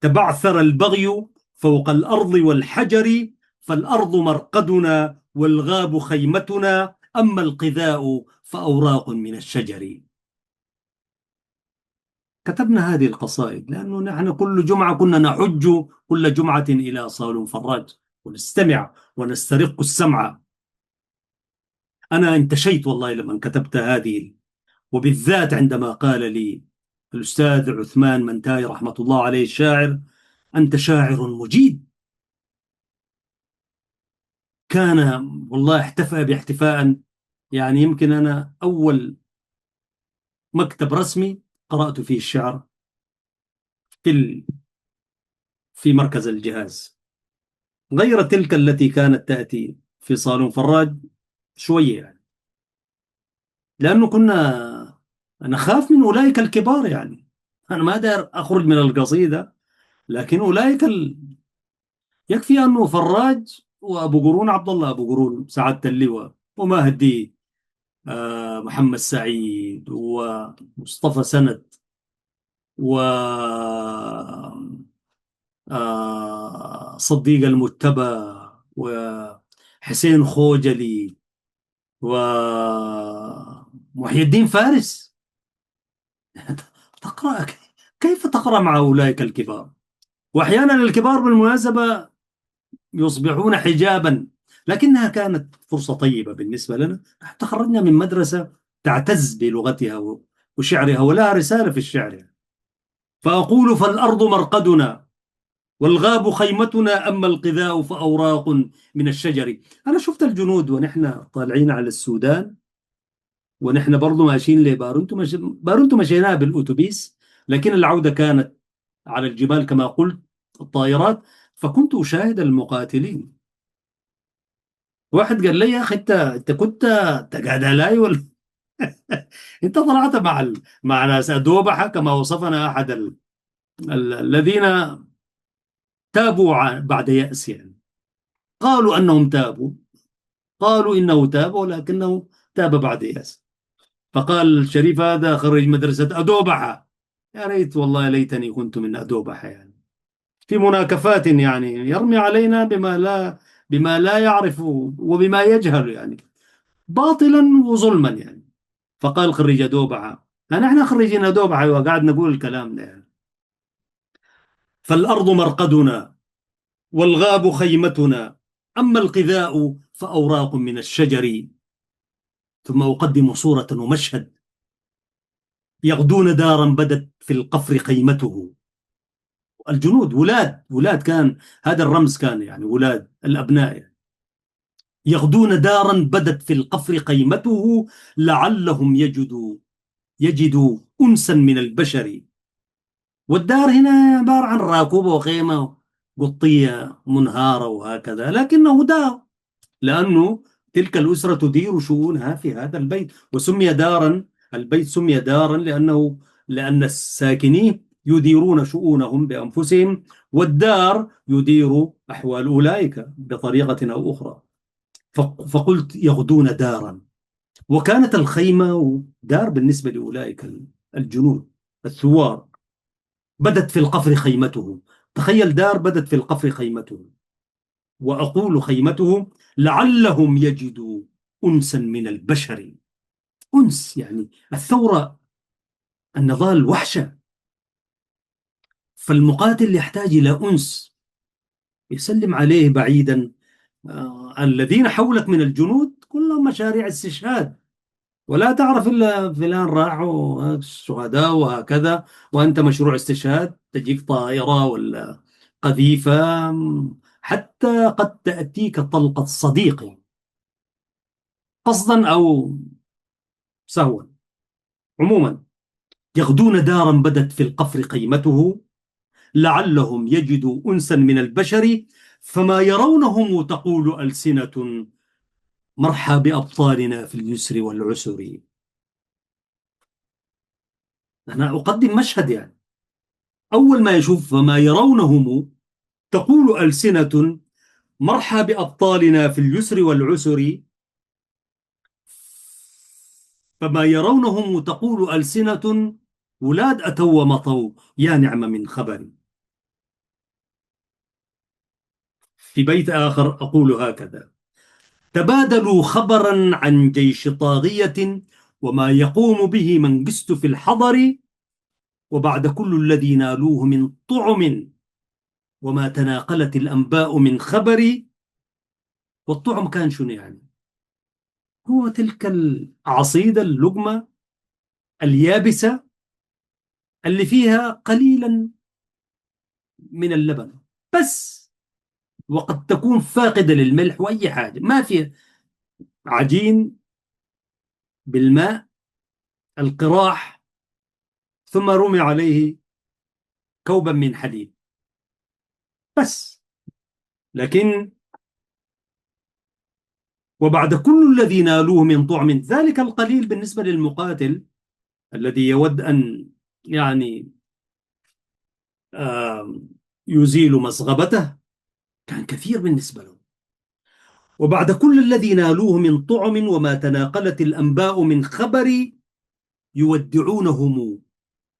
تبعثر البغي فوق الأرض والحجر. فالأرض مرقدنا والغاب خيمتنا أما القذاء فأوراق من الشجر. كتبنا هذه القصائد لأنه نحن كل جمعة كنا نحج كل جمعة إلى صالون فراج ونستمع ونسترق السمع. أنا انتشيت والله لما كتبت هذه، وبالذات عندما قال لي الأستاذ عثمان منتاي رحمة الله عليه الشاعر: أنت شاعر مجيد. كان والله احتفى باحتفاء، يعني يمكن أنا أول مكتب رسمي قرأت فيه الشعر في في مركز الجهاز، غير تلك التي كانت تأتي في صالون فراج شوية يعني، لأنه كنا نخاف من أولئك الكبار. يعني أنا ما دار أخرج من القصيدة، لكن يكفي أنه فراج وأبو قرون عبد الله أبو قرون سعادة اللواء ومهدي محمد سعيد ومصطفى سند و صديق المجتبى وحسين خوجلي ومحي الدين فارس. تقرأ، كيف تقرأ مع أولئك الكبار؟ وأحيانا الكبار بالمناسبة يصبحون حجابا، لكنها كانت فرصة طيبة بالنسبة لنا. تخرجنا من مدرسة تعتز بلغتها وشعرها ولها رسالة في الشعر. فأقول فالأرض مرقدنا والغاب خيمتنا أما القذاء فأوراق من الشجر. أنا شفت الجنود ونحن طالعين على السودان، ونحن برضو ماشيين لبارونتو، بارونتو مشيناها بالأتوبيس، لكن العودة كانت على الجبال كما قلت، الطائرات. فكنت أشاهد المقاتلين. واحد قال لي: يا أخي أنت كنت قاعد علي ولا أنت طلعت مع مع ناس أدوبحة كما وصفنا أحد الذين تابوا بعد يأس يعني. قالوا أنهم تابوا، قالوا إنه تاب ولكنه تاب بعد يأس. فقال الشريف هذا خريج مدرسة أدوبحة. يا ريت والله ليتني كنت من أدوبحة يعني. في مناكفات يعني يرمي علينا بما لا يعرف وبما يجهل يعني، باطلا وظلما يعني. فقال خريج أدوبحة، أنا احنا خريجين أدوبحة وقاعد نقول الكلام ده يعني. فالأرض مرقدنا والغاب خيمتنا أما القذاء فأوراق من الشجر. ثم أقدم صورة ومشهد: يغدون دارا بدت في القفر خيمته. الجنود ولاد كان هذا الرمز، كان يعني ولاد الأبناء يعني. يغدون دارا بدت في القفر خيمته لعلهم يجدوا أنسا من البشر. والدار هنا عبارة عن راكوبة وخيمة قطية منهارة وهكذا، لكنه دار لأنه تلك الأسرة تدير شؤونها في هذا البيت، وسمي دارا. البيت سمي دارا لأن الساكنين يديرون شؤونهم بأنفسهم، والدار يدير أحوال أولئك بطريقة أو أخرى. فقلت يغدون دارا، وكانت الخيمة دار بالنسبة لأولئك الجنود الثوار. بدت في القفر خيمته، تخيل دار بدت في القفر خيمته، وأقول خيمته لعلهم يجدوا أنسا من البشر. أنس يعني الثورة، النضال وحشة، فالمقاتل يحتاج إلى أنس يسلم عليه بعيدا. الذين حولك من الجنود كلهم مشاريع استشهاد، ولا تعرف إلا فلان راحوا شهداء وهكذا، وأنت مشروع استشهاد، تجيك طائرة ولا قذيفة، حتى قد تأتيك طلقة صديق قصدا أو سهوا. عموما، يغدون دارا بدت في القفر قيمته لعلهم يجدوا أنسا من البشر. فما يرونهم تقول ألسنة مرحى بأبطالنا في اليسر والعسر. أنا أقدم مشهد يعني. أول ما يشوف فما يرونهم تقول ألسنة مرحى بأبطالنا في اليسر والعسر، فما يرونهم تقول ألسنة ولاد أتوا ومطوا يا نعم من خبر. في بيت آخر أقول هكذا: تبادلوا خبرا عن جيش طاغية وما يقوم به منجست في الحضر، وبعد كل الذي نالوه من طعم وما تناقلت الأنباء من خبر. والطعم كان شنو يعني؟ هو تلك العصيدة اللقمة اليابسة اللي فيها قليلا من اللبن بس، وقد تكون فاقدة للملح وأي حاجة، ما فيها عجين بالماء القراح، ثم رمي عليه كوبا من حليب بس. لكن وبعد كل الذي نالوه من طعم، ذلك القليل بالنسبة للمقاتل الذي يود أن يعني يزيل مسغبته كان كثير بالنسبة له. وبعد كل الذي نالوه من طعم وما تناقلت الأنباء من خبر، يودعونهم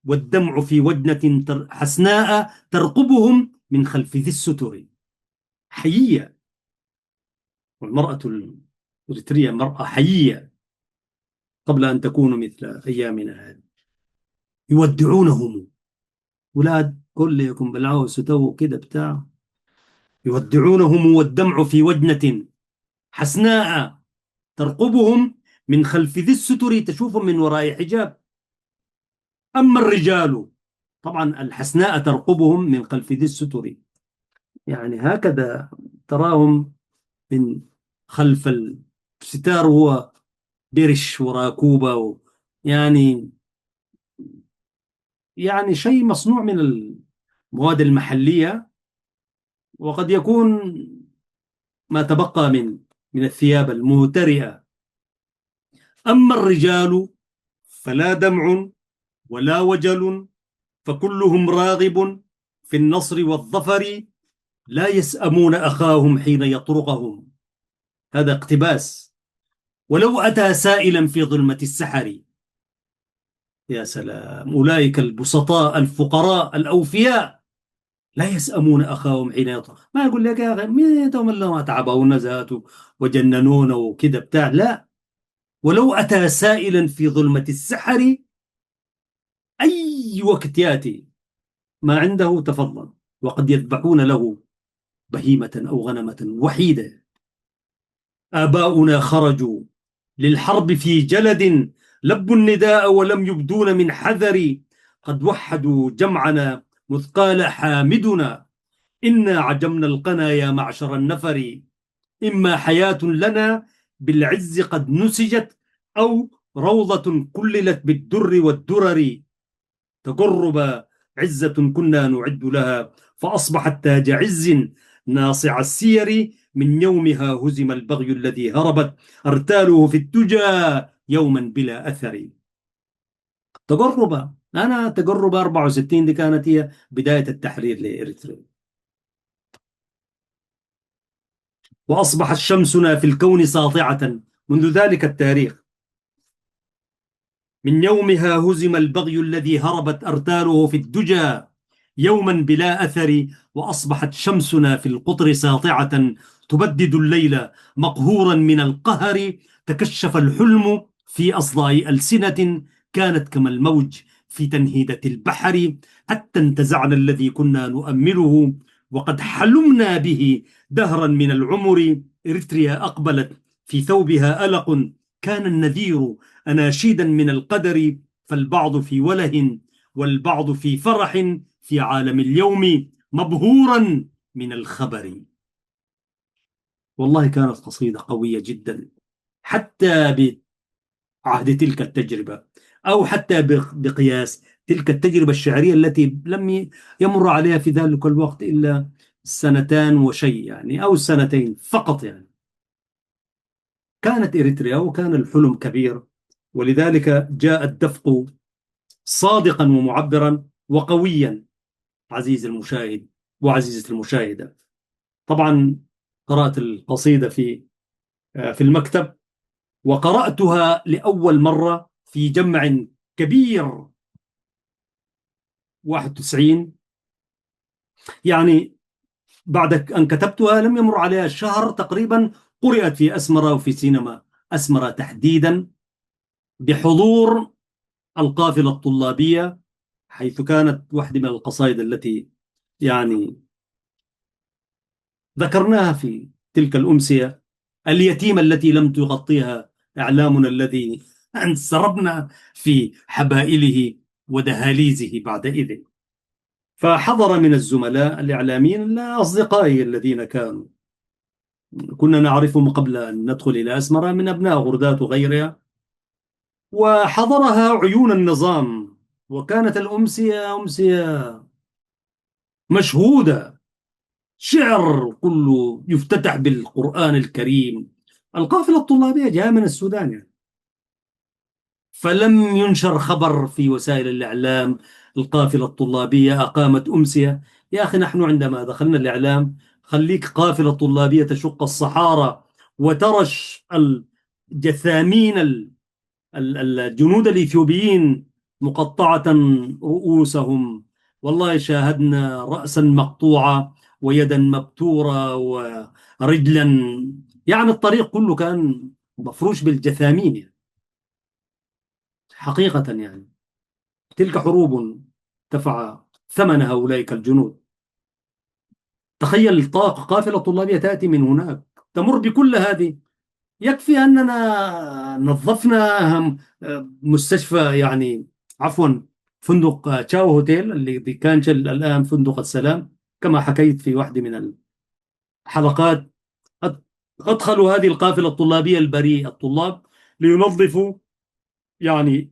والدمع في وجنة حسناء ترقبهم من خلف ذي الستر. حيية. والمرأة الإريترية مرأة حيية قبل أن تكون مثل أيامنا هذه. يودعونهم، أولاد كلكم بالعوس وتو كده بتاع، يودعونهم والدمع في وجنة حسناء ترقبهم من خلف ذي الستر، تشوفهم من وراء حجاب. أما الرجال، طبعا الحسناء ترقبهم من خلف ذي الستر، يعني هكذا تراهم من خلف الستار، هو برش وراكوبة يعني يعني شيء مصنوع من المواد المحلية، وقد يكون ما تبقى من الثياب المهترئة. أما الرجال فلا دمع ولا وجل، فكلهم راغب في النصر والظفر، لا يسأمون أخاهم حين يطرقهم. هذا اقتباس. ولو أتى سائلا في ظلمة السحر. يا سلام، أولئك البسطاء الفقراء الأوفياء لا يسأمون أخاهم حين يطرق. ما يقول لك يا أخي ميتهم اللي ما تعبونا ذاته وجننونا وكذا بتاع، لا. ولو أتى سائلا في ظلمة السحر، أي وقت يأتي ما عنده تفضل، وقد يذبحون له بهيمة أو غنمة وحيدة. آباؤنا خرجوا للحرب في جلد، لبوا النداء ولم يبدون من حذر، قد وحدوا جمعنا مذ قال حامدنا، إنا عجمنا القنا يا معشر النفر. إما حياة لنا بالعز قد نسجت، أو روضة كللت بالدر والدرر، تقرب عزة كنا نعد لها، فأصبحت تاج عز ناصع السير، من يومها هزم البغي الذي هربت أرتاله في الدجى يوما بلا أثر. تقرب، أنا تقرب 64 دي كانت هي بداية التحرير لإريتريا. وأصبحت شمسنا في الكون ساطعة منذ ذلك التاريخ، من يومها هزم البغي الذي هربت أرتاله في الدجى يوما بلا أثر، وأصبحت شمسنا في القطر ساطعة تبدد الليل مقهورا من القهر، تكشف الحلم في أصداء ألسنة كانت كما الموج في تنهيدة البحر، حتى انتزعنا الذي كنا نؤمله وقد حلمنا به دهرا من العمر. إريتريا أقبلت في ثوبها ألق كان النذير أناشيدا من القدر، فالبعض في وله والبعض في فرح في عالم اليوم مبهورا من الخبر. والله كانت قصيدة قوية جدا، حتى بعهد تلك التجربة، أو حتى بقياس تلك التجربة الشعرية التي لم يمر عليها في ذلك الوقت إلا سنتان وشيء يعني، أو سنتين فقط يعني. كانت إريتريا وكان الحلم كبير، ولذلك جاء الدفق صادقا ومعبرا وقويا. عزيزي المشاهد وعزيزتي المشاهدة، طبعا قرأت القصيدة في المكتب، وقرأتها لأول مرة في جمع كبير 91. يعني بعد أن كتبتها لم يمر عليها شهر تقريبا، قرأت في أسمرة وفي سينما أسمرة تحديدا، بحضور القافلة الطلابية، حيث كانت واحدة من القصائد التي يعني ذكرناها في تلك الأمسية، اليتيمة التي لم تغطيها إعلامنا، الذي انسربنا في حبائله ودهاليزه بعدئذ. فحضر من الزملاء الإعلاميين أصدقائي الذين كنا نعرفهم قبل أن ندخل إلى أسمرة من أبناء غردات وغيرها، وحضرها عيون النظام. وكانت الأمسية أمسية مشهودة، شعر كله يفتتح بالقرآن الكريم. القافلة الطلابية جاء من السودان يعني. فلم ينشر خبر في وسائل الإعلام القافلة الطلابية أقامت أمسية. يا أخي نحن عندما دخلنا الإعلام، خليك قافلة طلابية تشق الصحارى وترش الجثامين الجنود الإثيوبيين مقطعة رؤوسهم. والله شاهدنا رأسا مقطوعة ويدا مبتورة ورجلا، يعني الطريق كله كان مفروش بالجثامين يعني. حقيقة يعني تلك حروب دفع ثمنها أولئك الجنود. تخيل قافلة طلابية تأتي من هناك تمر بكل هذه. يكفي أننا نظفنا مستشفى، يعني عفوا، فندق تشاو هوتيل اللي كان الآن فندق السلام، كما حكيت في واحدة من الحلقات. أد- أدخلوا هذه القافلة الطلابية البريئة الطلاب لينظفوا يعني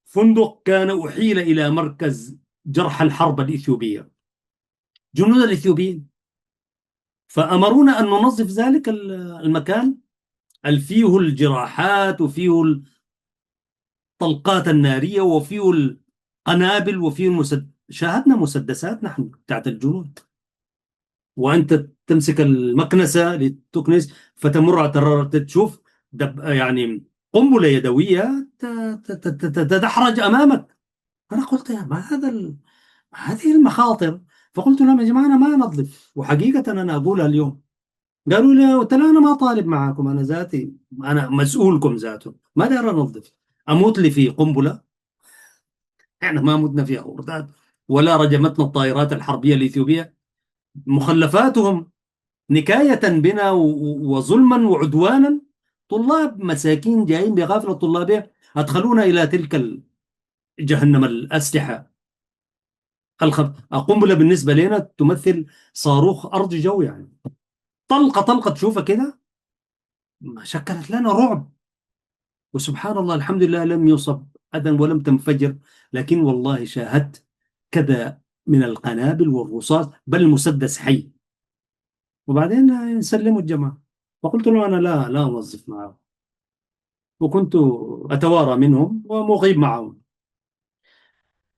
فندق كان أحيل إلى مركز جرحى الحرب الإثيوبية، جنود الإثيوبيين. فأمرونا أن ننظف ذلك المكان اللي فيه الجراحات وفيه الطلقات النارية وفيه القنابل وفيه شاهدنا مسدسات نحن بتاعت الجنود. وأنت تمسك المكنسة لتكنس، فتمر تشوف يعني قنبلة يدوية تدحرج أمامك. أنا قلت يا ما هذه المخاطر. فقلت لهم يا جماعة أنا ما أنظف، وحقيقة أنا أقولها اليوم. قالوا لي قلت له أنا ما طالب معاكم، أنا ذاتي أنا مسؤولكم ذاته، ما داير أنظف. أموت لي في قنبلة؟ احنا ما متنا في خردات ولا رجمتنا الطائرات الحربية الإثيوبية. مخلفاتهم نكاية بنا وظلما وعدوانا. طلاب مساكين جايين بغافلة طلابية أدخلونا إلى تلك جهنم الأسلحة. القنبلة بالنسبة لنا تمثل صاروخ أرض جو يعني. طلقة طلقة تشوفها كده ما شكلت لنا رعب. وسبحان الله الحمد لله لم يصب أذى ولم تنفجر. لكن والله شاهدت كذا من القنابل والرصاص، بل المسدس حي. وبعدين سلموا الجماعة. فقلت له أنا لا أوظف معهم، وكنت أتوارى منهم ومغيب معهم.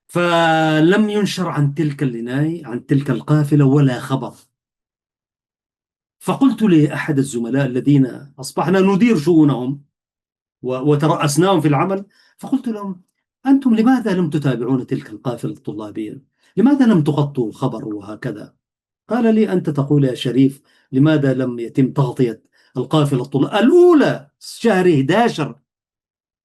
فلم ينشر عن تلك العناية عن تلك القافلة ولا خبر. فقلت لأحد الزملاء الذين أصبحنا ندير شؤونهم وترأسناهم في العمل، فقلت لهم أنتم لماذا لم تتابعون تلك القافلة الطلابية؟ لماذا لم تغطوا الخبر وهكذا؟ قال لي أنت تقول يا شريف لماذا لم يتم تغطية القافلة الأولى شهر 11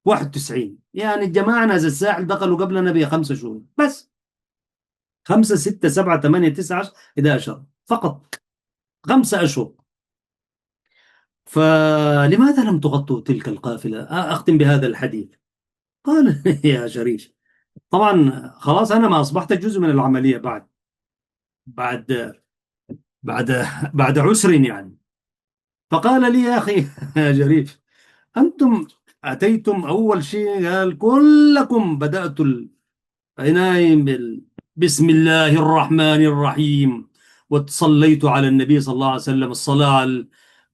91؟ يعني الجماعة ناس الساحل دخلوا قبلنا ب5 شهور بس، 5 6 7 8 9 11 فقط، 5 أشهر. فلماذا لم تغطوا تلك القافلة؟ أختم بهذا الحديث. قال يا شريف طبعا خلاص أنا ما أصبحت جزء من العملية بعد بعد بعد عسر يعني. فقال لي يا أخي يا شريف أنتم أتيتم أول شيء قال كلكم بدأت العناية بسم الله الرحمن الرحيم، وصليت على النبي صلى الله عليه وسلم الصلاة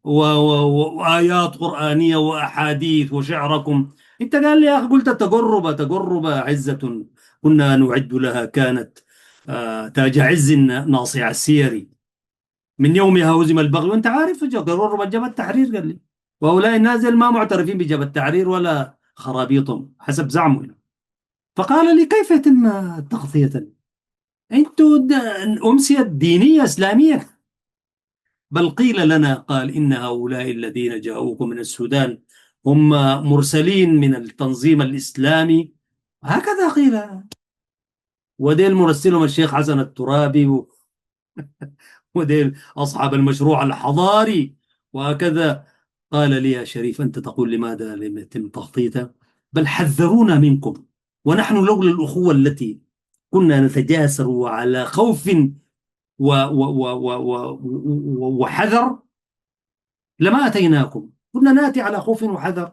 وآيات قرآنية وأحاديث وشعركم. أنت قال لي يا أخي قلت تقرب عزة كنا نعد لها، كانت تاج عز ناصع السير، من يومها هزم البغي. وانت عارف قرروا من جبهة التحرير، قال لي، وهؤلاء الناس ما معترفين بجبهة التحرير ولا خرابيطهم حسب زعمه. فقال لي: كيف يتم تغطية؟ انتوا أمسية دينية إسلامية. بل قيل لنا، قال: إن هؤلاء الذين جاءوكم من السودان هم مرسلين من التنظيم الإسلامي، هكذا قيل. وديل مرسلهم الشيخ حسن الترابي، وديل أصحاب المشروع الحضاري، وهكذا. قال لي: يا شريف، أنت تقول لماذا لم يتم تخطيطه؟ بل حذرونا منكم، ونحن لولا الأخوة التي كنا نتجاسر على خوف وحذر لما أتيناكم. كنا نأتي على خوف وحذر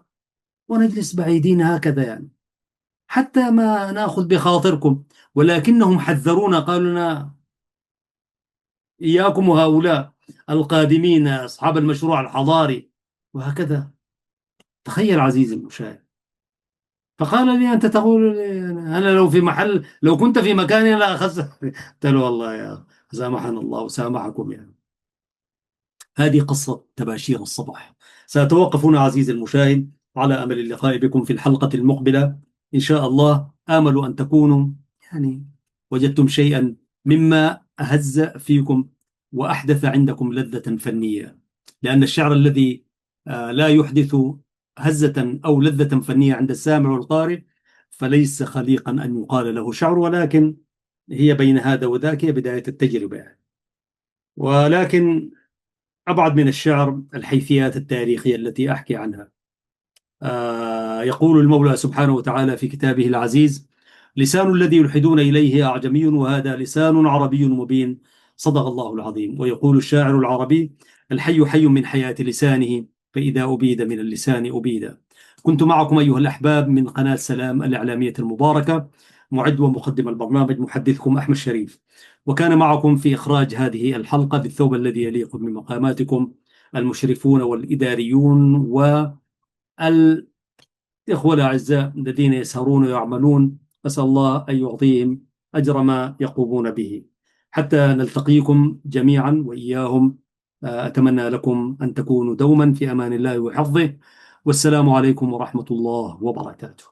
ونجلس بعيدين هكذا، يعني حتى ما نأخذ بخاطركم. ولكنهم حذرونا، قالوا لنا: إياكم وهؤلاء القادمين أصحاب المشروع الحضاري، وهكذا. تخيل عزيزي المشاهد. فقال لي: أنت تقول لي أنا لو في محل، لو كنت في مكاني لا أخذ. قلت له: والله يا سامحنا الله وسامحكم يعني. هذه قصة تباشير الصباح. سأتوقف هنا عزيزي المشاهد، على أمل اللقاء بكم في الحلقة المقبلة إن شاء الله. آمل أن تكونوا يعني وجدتم شيئا مما أهز فيكم وأحدث عندكم لذة فنية، لأن الشعر الذي لا يحدث هزة أو لذة فنية عند السامع والقارئ فليس خليقا أن يقال له شعر، ولكن هي بين هذا وذاك، هي بداية التجربة يعني. ولكن أبعد من الشعر الحيثيات التاريخية التي أحكي عنها. يقول المولى سبحانه وتعالى في كتابه العزيز: لسان الذي يلحدون إليه أعجمي وهذا لسان عربي مبين، صدق الله العظيم. ويقول الشاعر العربي: الحي حي من حياة لسانه، فإذا أبيد من اللسان أبيد. كنت معكم أيها الأحباب من قناة سلام الإعلامية المباركة، معد ومقدم البرنامج محدثكم أحمد شريف، وكان معكم في إخراج هذه الحلقة بالثوب الذي يليق بمقاماتكم المشرفون والإداريون والإخوة الأعزاء الذين يسهرون ويعملون. أسأل الله أن يعطيهم أجر ما يقومون به. حتى نلتقيكم جميعا وإياهم، أتمنى لكم أن تكونوا دوما في أمان الله وحفظه، والسلام عليكم ورحمة الله وبركاته.